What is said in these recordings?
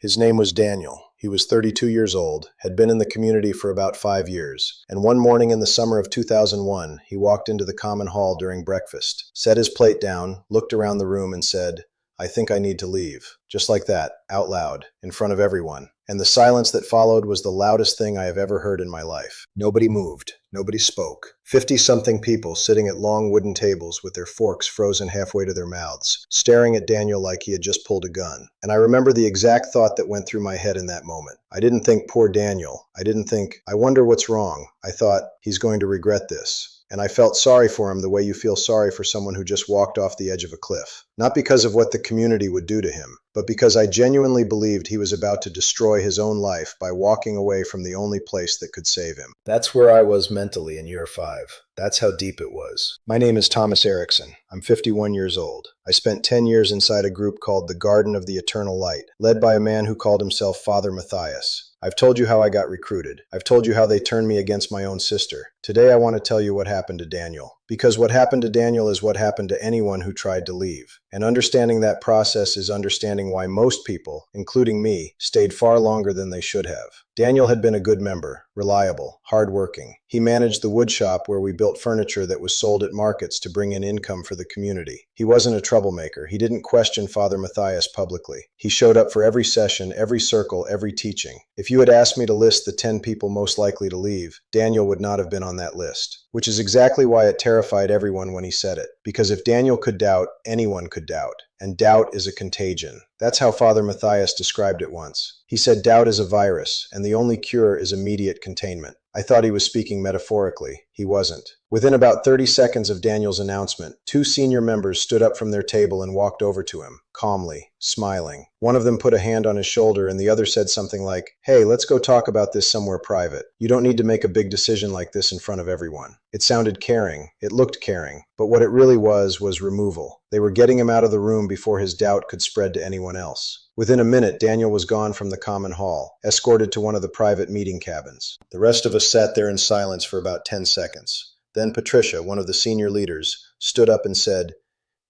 His name was Daniel. He was 32 years old, had been in the community for about 5 years, and one morning in the summer of 2001, he walked into the common hall during breakfast, set his plate down, looked around the room and said, "I think I need to leave." Just like that, out loud, in front of everyone. And the silence that followed was the loudest thing I have ever heard in my life. Nobody moved. Nobody spoke. 50-something people sitting at long wooden tables with their forks frozen halfway to their mouths, staring at Daniel like he had just pulled a gun. And I remember the exact thought that went through my head in that moment. I didn't think, poor Daniel. I didn't think, I wonder what's wrong. I thought, he's going to regret this. And I felt sorry for him the way you feel sorry for someone who just walked off the edge of a cliff. Not because of what the community would do to him, but because I genuinely believed he was about to destroy his own life by walking away from the only place that could save him. That's where I was mentally in year 5. That's how deep it was. My name is Thomas Erickson. I'm 51 years old. I spent 10 years inside a group called the Garden of the Eternal Light, led by a man who called himself Father Matthias. I've told you how I got recruited. I've told you how they turned me against my own sister. Today I want to tell you what happened to Daniel. Because what happened to Daniel is what happened to anyone who tried to leave. And understanding that process is understanding why most people, including me, stayed far longer than they should have. Daniel had been a good member, reliable, hardworking. He managed the wood shop where we built furniture that was sold at markets to bring in income for the community. He wasn't a troublemaker. He didn't question Father Matthias publicly. He showed up for every session, every circle, every teaching. If you had asked me to list the 10 people most likely to leave, Daniel would not have been on that list. Which is exactly why it terrified everyone when he said it. Because if Daniel could doubt, anyone could doubt. And doubt is a contagion. That's how Father Matthias described it once. He said doubt is a virus, and the only cure is immediate containment. I thought he was speaking metaphorically. He wasn't. Within about 30 seconds of Daniel's announcement, 2 senior members stood up from their table and walked over to him, calmly, smiling. One of them put a hand on his shoulder and the other said something like, "Hey, let's go talk about this somewhere private. You don't need to make a big decision like this in front of everyone." It sounded caring. It looked caring. But what it really was removal. They were getting him out of the room before his doubt could spread to anyone else. Within a minute, Daniel was gone from the common hall, escorted to one of the private meeting cabins. The rest of us sat there in silence for about 10 seconds. Then Patricia, one of the senior leaders, stood up and said,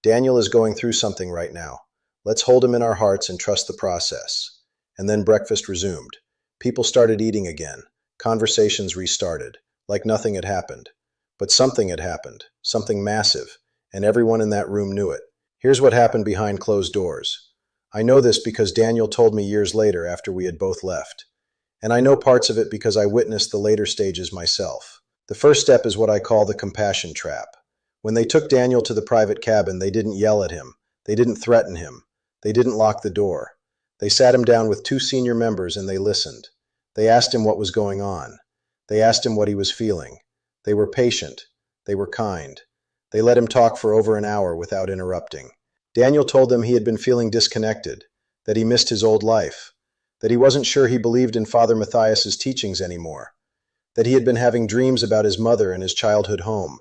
"Daniel is going through something right now. Let's hold him in our hearts and trust the process." And then breakfast resumed. People started eating again. Conversations restarted, like nothing had happened. But something had happened, something massive, and everyone in that room knew it. Here's what happened behind closed doors. I know this because Daniel told me years later after we had both left. And I know parts of it because I witnessed the later stages myself. The first step is what I call the compassion trap. When they took Daniel to the private cabin, they didn't yell at him. They didn't threaten him. They didn't lock the door. They sat him down with 2 senior members and they listened. They asked him what was going on. They asked him what he was feeling. They were patient. They were kind. They let him talk for over an hour without interrupting. Daniel told them he had been feeling disconnected, that he missed his old life, that he wasn't sure he believed in Father Matthias's teachings anymore, that he had been having dreams about his mother and his childhood home,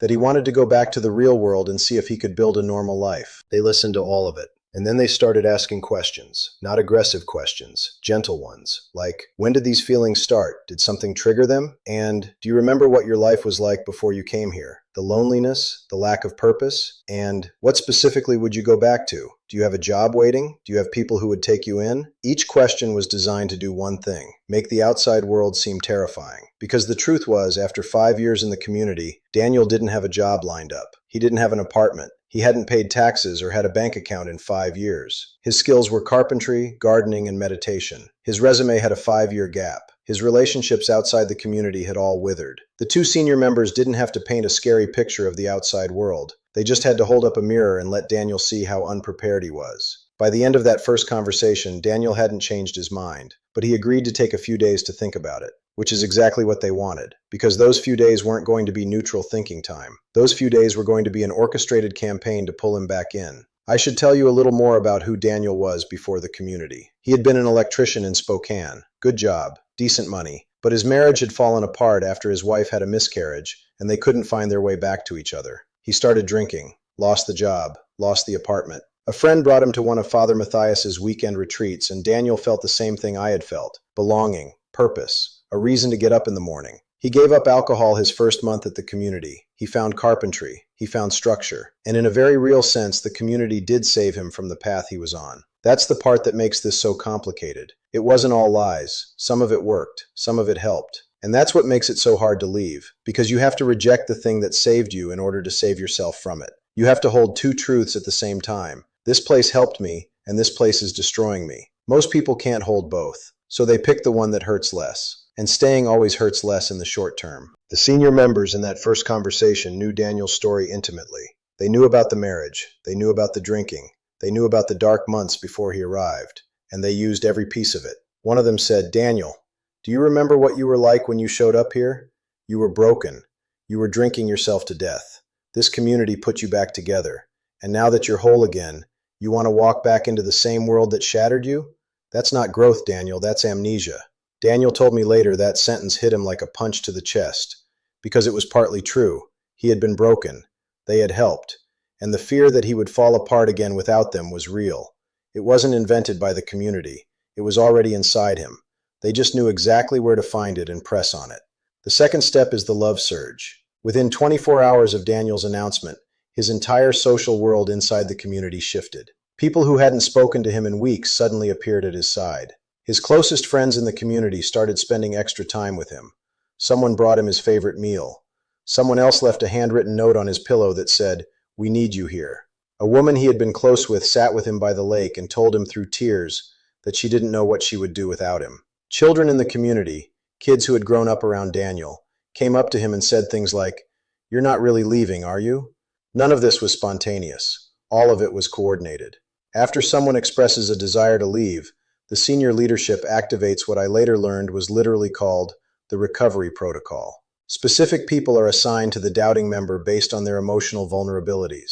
that he wanted to go back to the real world and see if he could build a normal life. They listened to all of it. And then they started asking questions, not aggressive questions, gentle ones, like, when did these feelings start? Did something trigger them? And do you remember what your life was like before you came here? The loneliness, the lack of purpose, and what specifically would you go back to? Do you have a job waiting? Do you have people who would take you in? Each question was designed to do one thing, make the outside world seem terrifying. Because the truth was, after 5 years in the community, Daniel didn't have a job lined up. He didn't have an apartment. He hadn't paid taxes or had a bank account in 5 years. His skills were carpentry, gardening, and meditation. His resume had a 5-year gap. His relationships outside the community had all withered. The 2 senior members didn't have to paint a scary picture of the outside world. They just had to hold up a mirror and let Daniel see how unprepared he was. By the end of that first conversation, Daniel hadn't changed his mind, but he agreed to take a few days to think about it, which is exactly what they wanted, because those few days weren't going to be neutral thinking time. Those few days were going to be an orchestrated campaign to pull him back in. I should tell you a little more about who Daniel was before the community. He had been an electrician in Spokane. Good job, decent money. But his marriage had fallen apart after his wife had a miscarriage, and they couldn't find their way back to each other. He started drinking, lost the job, lost the apartment. A friend brought him to one of Father Matthias's weekend retreats, and Daniel felt the same thing I had felt. Belonging, purpose, a reason to get up in the morning. He gave up alcohol his first month at the community. He found carpentry. He found structure. And in a very real sense, the community did save him from the path he was on. That's the part that makes this so complicated. It wasn't all lies. Some of it worked. Some of it helped. And that's what makes it so hard to leave, because you have to reject the thing that saved you in order to save yourself from it. You have to hold two truths at the same time. This place helped me, and this place is destroying me. Most people can't hold both, so they pick the one that hurts less. And staying always hurts less in the short term. The senior members in that first conversation knew Daniel's story intimately. They knew about the marriage. They knew about the drinking. They knew about the dark months before he arrived, and they used every piece of it. One of them said, "Daniel, do you remember what you were like when you showed up here? You were broken. You were drinking yourself to death. This community put you back together. And now that you're whole again, you want to walk back into the same world that shattered you? That's not growth, Daniel. That's amnesia." Daniel told me later that sentence hit him like a punch to the chest, because it was partly true. He had been broken. They had helped. And the fear that he would fall apart again without them was real. It wasn't invented by the community. It was already inside him. They just knew exactly where to find it and press on it. The second step is the love surge. Within 24 hours of Daniel's announcement, his entire social world inside the community shifted. People who hadn't spoken to him in weeks suddenly appeared at his side. His closest friends in the community started spending extra time with him. Someone brought him his favorite meal. Someone else left a handwritten note on his pillow that said, "We need you here." A woman he had been close with sat with him by the lake and told him through tears that she didn't know what she would do without him. Children in the community, kids who had grown up around Daniel, came up to him and said things like, "You're not really leaving, are you?" None of this was spontaneous. All of it was coordinated. After someone expresses a desire to leave, the senior leadership activates what I later learned was literally called the recovery protocol. Specific people are assigned to the doubting member based on their emotional vulnerabilities.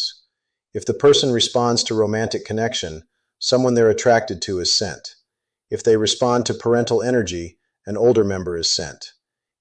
If the person responds to romantic connection, someone they're attracted to is sent. If they respond to parental energy, an older member is sent.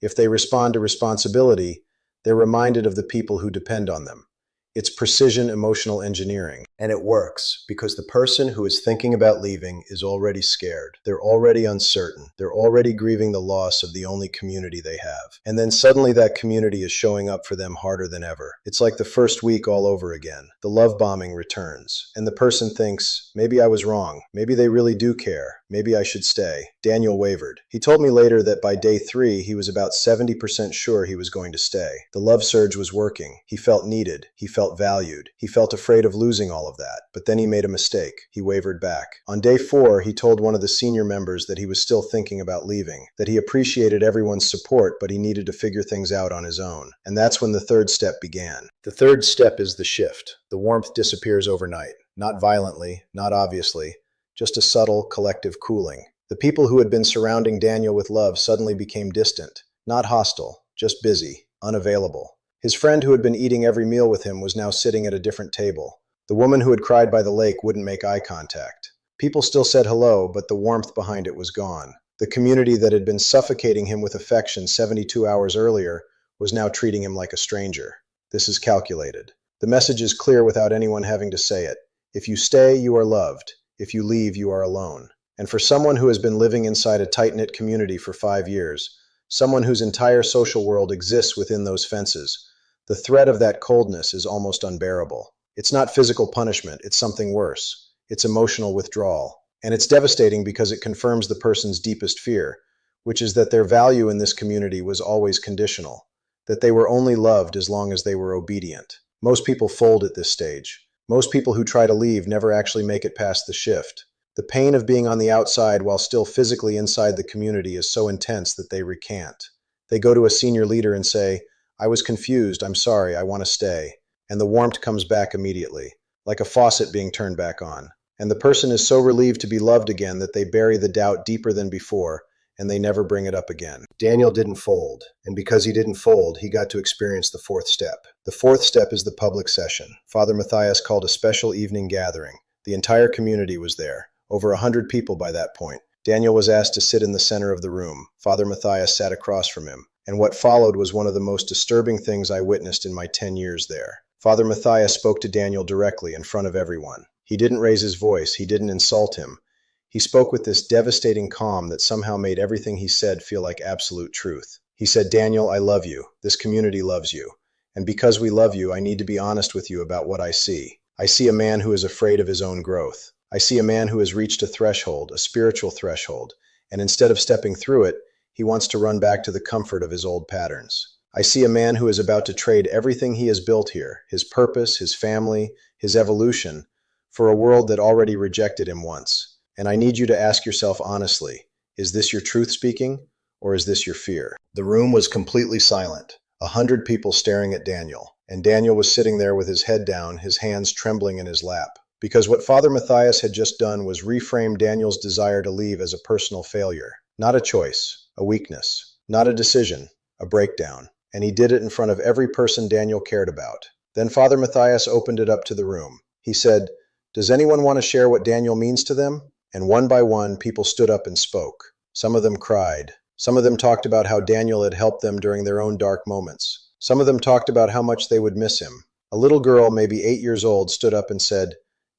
If they respond to responsibility, they're reminded of the people who depend on them. It's precision emotional engineering. And it works, because the person who is thinking about leaving is already scared. They're already uncertain. They're already grieving the loss of the only community they have. And then suddenly that community is showing up for them harder than ever. It's like the first week all over again. The love bombing returns. And the person thinks, maybe I was wrong. Maybe they really do care. Maybe I should stay. Daniel wavered. He told me later that by day 3, he was about 70% sure he was going to stay. The love surge was working. He felt needed. He felt valued. He felt afraid of losing all of that. But then he made a mistake. He wavered back. On day 4, he told one of the senior members that he was still thinking about leaving, that he appreciated everyone's support, but he needed to figure things out on his own. And that's when the third step began. The third step is the shift. The warmth disappears overnight. Not violently, not obviously, just a subtle, collective cooling. The people who had been surrounding Daniel with love suddenly became distant, not hostile, just busy, unavailable. His friend who had been eating every meal with him was now sitting at a different table. The woman who had cried by the lake wouldn't make eye contact. People still said hello, but the warmth behind it was gone. The community that had been suffocating him with affection 72 hours earlier was now treating him like a stranger. This is calculated. The message is clear without anyone having to say it. If you stay, you are loved. If you leave, you are alone. And for someone who has been living inside a tight-knit community for 5 years, someone whose entire social world exists within those fences, the threat of that coldness is almost unbearable. It's not physical punishment, it's something worse. It's emotional withdrawal. And it's devastating because it confirms the person's deepest fear, which is that their value in this community was always conditional, that they were only loved as long as they were obedient. Most people fold at this stage. Most people who try to leave never actually make it past the shift. The pain of being on the outside while still physically inside the community is so intense that they recant. They go to a senior leader and say, "I was confused, I'm sorry, I want to stay." And the warmth comes back immediately, like a faucet being turned back on. And the person is so relieved to be loved again that they bury the doubt deeper than before, and they never bring it up again. Daniel didn't fold, and because he didn't fold, he got to experience the fourth step. The fourth step is the public session. Father Matthias called a special evening gathering. The entire community was there, over 100 people by that point. Daniel was asked to sit in the center of the room. Father Matthias sat across from him, and what followed was one of the most disturbing things I witnessed in my 10 years there. Father Matthias spoke to Daniel directly in front of everyone. He didn't raise his voice, he didn't insult him. He spoke with this devastating calm that somehow made everything he said feel like absolute truth. He said, "Daniel, I love you. This community loves you. And because we love you, I need to be honest with you about what I see. I see a man who is afraid of his own growth. I see a man who has reached a threshold, a spiritual threshold, and instead of stepping through it, he wants to run back to the comfort of his old patterns. I see a man who is about to trade everything he has built here, his purpose, his family, his evolution, for a world that already rejected him once. And I need you to ask yourself honestly, is this your truth speaking, or is this your fear? The room was completely silent, 100 people staring at Daniel, and Daniel was sitting there with his head down, his hands trembling in his lap. Because what Father Matthias had just done was reframe Daniel's desire to leave as a personal failure. Not a choice, a weakness. Not a decision, a breakdown. And he did it in front of every person Daniel cared about. Then Father Matthias opened it up to the room. He said, "Does anyone want to share what Daniel means to them?" And one by one, people stood up and spoke. Some of them cried. Some of them talked about how Daniel had helped them during their own dark moments. Some of them talked about how much they would miss him. A little girl, maybe 8 years old, stood up and said,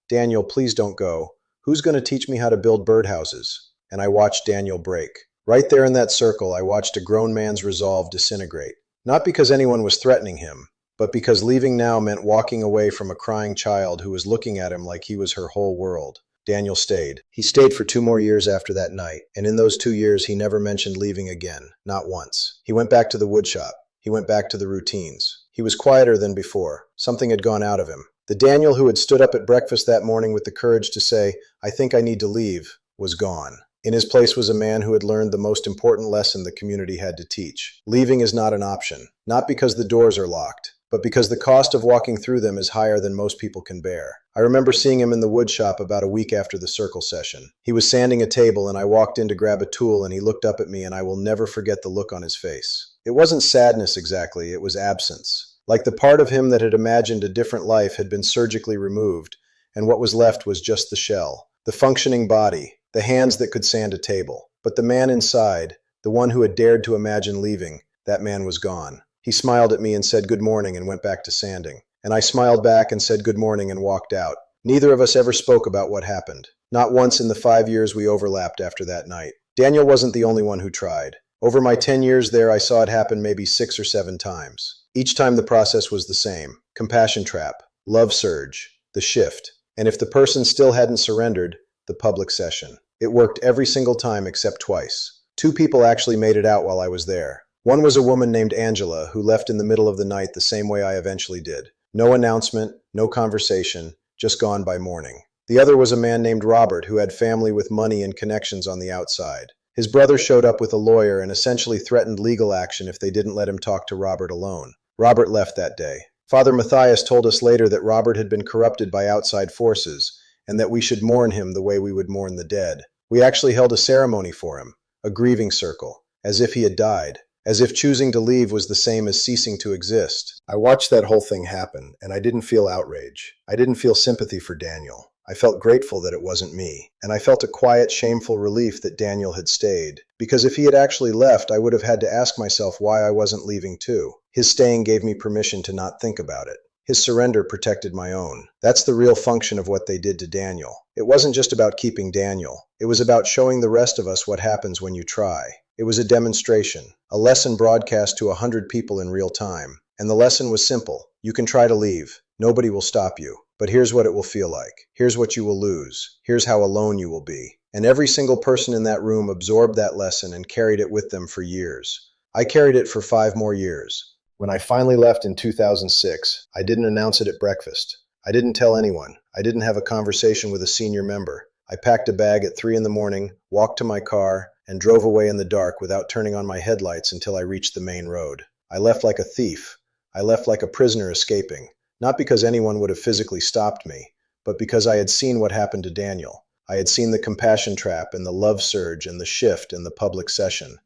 "Daniel, please don't go. Who's going to teach me how to build birdhouses?" And I watched Daniel break. Right there in that circle, I watched a grown man's resolve disintegrate. Not because anyone was threatening him, but because leaving now meant walking away from a crying child who was looking at him like he was her whole world. Daniel stayed. He stayed for 2 more years after that night, and in those 2 years he never mentioned leaving again, not once. He went back to the woodshop. He went back to the routines. He was quieter than before. Something had gone out of him. The Daniel who had stood up at breakfast that morning with the courage to say, "I think I need to leave," was gone. In his place was a man who had learned the most important lesson the community had to teach. Leaving is not an option, not because the doors are locked, but because the cost of walking through them is higher than most people can bear. I remember seeing him in the woodshop about a week after the circle session. He was sanding a table and I walked in to grab a tool and he looked up at me and I will never forget the look on his face. It wasn't sadness exactly, it was absence. Like the part of him that had imagined a different life had been surgically removed, and what was left was just the shell, the functioning body, the hands that could sand a table. But the man inside, the one who had dared to imagine leaving, that man was gone. He smiled at me and said good morning and went back to sanding. And I smiled back and said good morning and walked out. Neither of us ever spoke about what happened. Not once in the 5 years we overlapped after that night. Daniel wasn't the only one who tried. Over my 10 years there, I saw it happen maybe 6 or 7 times. Each time the process was the same. Compassion trap, love surge, the shift. And if the person still hadn't surrendered, the public session. It worked every single time except twice. 2 people actually made it out while I was there. One was a woman named Angela who left in the middle of the night the same way I eventually did. No announcement, no conversation, just gone by morning. The other was a man named Robert who had family with money and connections on the outside. His brother showed up with a lawyer and essentially threatened legal action if they didn't let him talk to Robert alone. Robert left that day. Father Matthias told us later that Robert had been corrupted by outside forces and that we should mourn him the way we would mourn the dead. We actually held a ceremony for him, a grieving circle, as if he had died, as if choosing to leave was the same as ceasing to exist. I watched that whole thing happen, and I didn't feel outrage. I didn't feel sympathy for Daniel. I felt grateful that it wasn't me, and I felt a quiet, shameful relief that Daniel had stayed, because if he had actually left, I would have had to ask myself why I wasn't leaving too. His staying gave me permission to not think about it. His surrender protected my own. That's the real function of what they did to Daniel. It wasn't just about keeping Daniel. It was about showing the rest of us what happens when you try. It was a demonstration, a lesson broadcast to 100 people in real time. And the lesson was simple. You can try to leave. Nobody will stop you. But here's what it will feel like. Here's what you will lose. Here's how alone you will be. And every single person in that room absorbed that lesson and carried it with them for years. I carried it for 5 more years. When I finally left in 2006, I didn't announce it at breakfast. I didn't tell anyone. I didn't have a conversation with a senior member. I packed a bag at 3 in the morning, walked to my car, and drove away in the dark without turning on my headlights until I reached the main road. I left like a thief. I left like a prisoner escaping. Not because anyone would have physically stopped me, but because I had seen what happened to Daniel. I had seen the compassion trap and the love surge and the shift in the public session.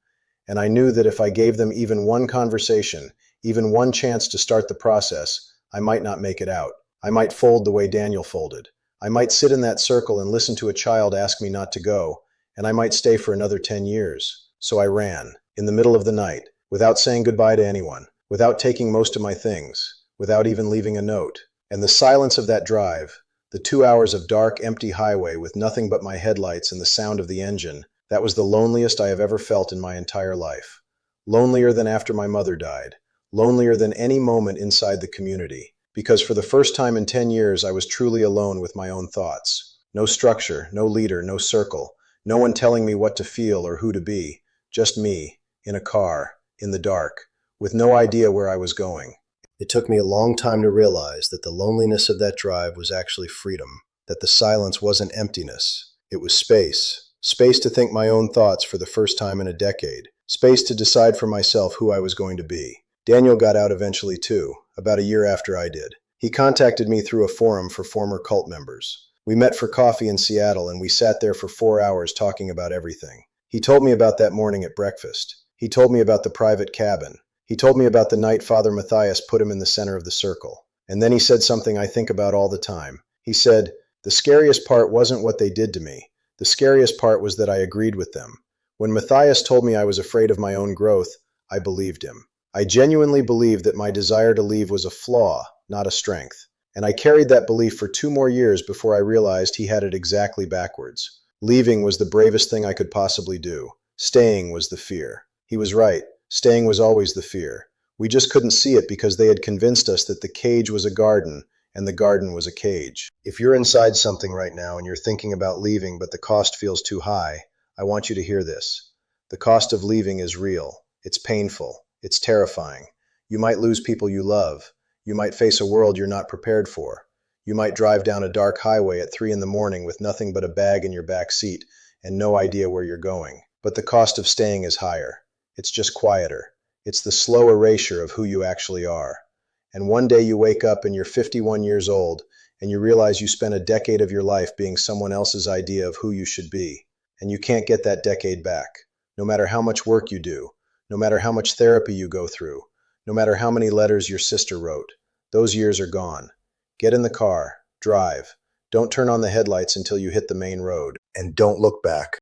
And I knew that if I gave them even one conversation, even one chance to start the process, I might not make it out. I might fold the way Daniel folded. I might sit in that circle and listen to a child ask me not to go, and I might stay for another 10 years. So I ran, in the middle of the night, without saying goodbye to anyone, without taking most of my things, without even leaving a note. And the silence of that drive, the 2 hours of dark, empty highway with nothing but my headlights and the sound of the engine, that was the loneliest I have ever felt in my entire life. Lonelier than after my mother died. Lonelier than any moment inside the community. Because for the first time in 10 years, I was truly alone with my own thoughts. No structure, no leader, no circle, no one telling me what to feel or who to be. Just me, in a car, in the dark, with no idea where I was going. It took me a long time to realize that the loneliness of that drive was actually freedom, that the silence wasn't emptiness, it was space. Space to think my own thoughts for the first time in a decade. Space to decide for myself who I was going to be. Daniel got out eventually too, about a year after I did. He contacted me through a forum for former cult members. We met for coffee in Seattle and we sat there for 4 hours talking about everything. He told me about that morning at breakfast. He told me about the private cabin. He told me about the night Father Matthias put him in the center of the circle. And then he said something I think about all the time. He said, "The scariest part wasn't what they did to me. The scariest part was that I agreed with them. When Matthias told me I was afraid of my own growth, I believed him. I genuinely believed that my desire to leave was a flaw, not a strength. And I carried that belief for 2 more years before I realized he had it exactly backwards. Leaving was the bravest thing I could possibly do. Staying was the fear." He was right. Staying was always the fear. We just couldn't see it because they had convinced us that the cage was a garden and the garden was a cage. If you're inside something right now and you're thinking about leaving but the cost feels too high, I want you to hear this. The cost of leaving is real. It's painful. It's terrifying. You might lose people you love. You might face a world you're not prepared for. You might drive down a dark highway at 3 in the morning with nothing but a bag in your back seat and no idea where you're going. But the cost of staying is higher. It's just quieter. It's the slow erasure of who you actually are. And one day you wake up and you're 51 years old and you realize you spent a decade of your life being someone else's idea of who you should be. And you can't get that decade back. No matter how much work you do, no matter how much therapy you go through, no matter how many letters your sister wrote, those years are gone. Get in the car, drive. Don't turn on the headlights until you hit the main road. And don't look back.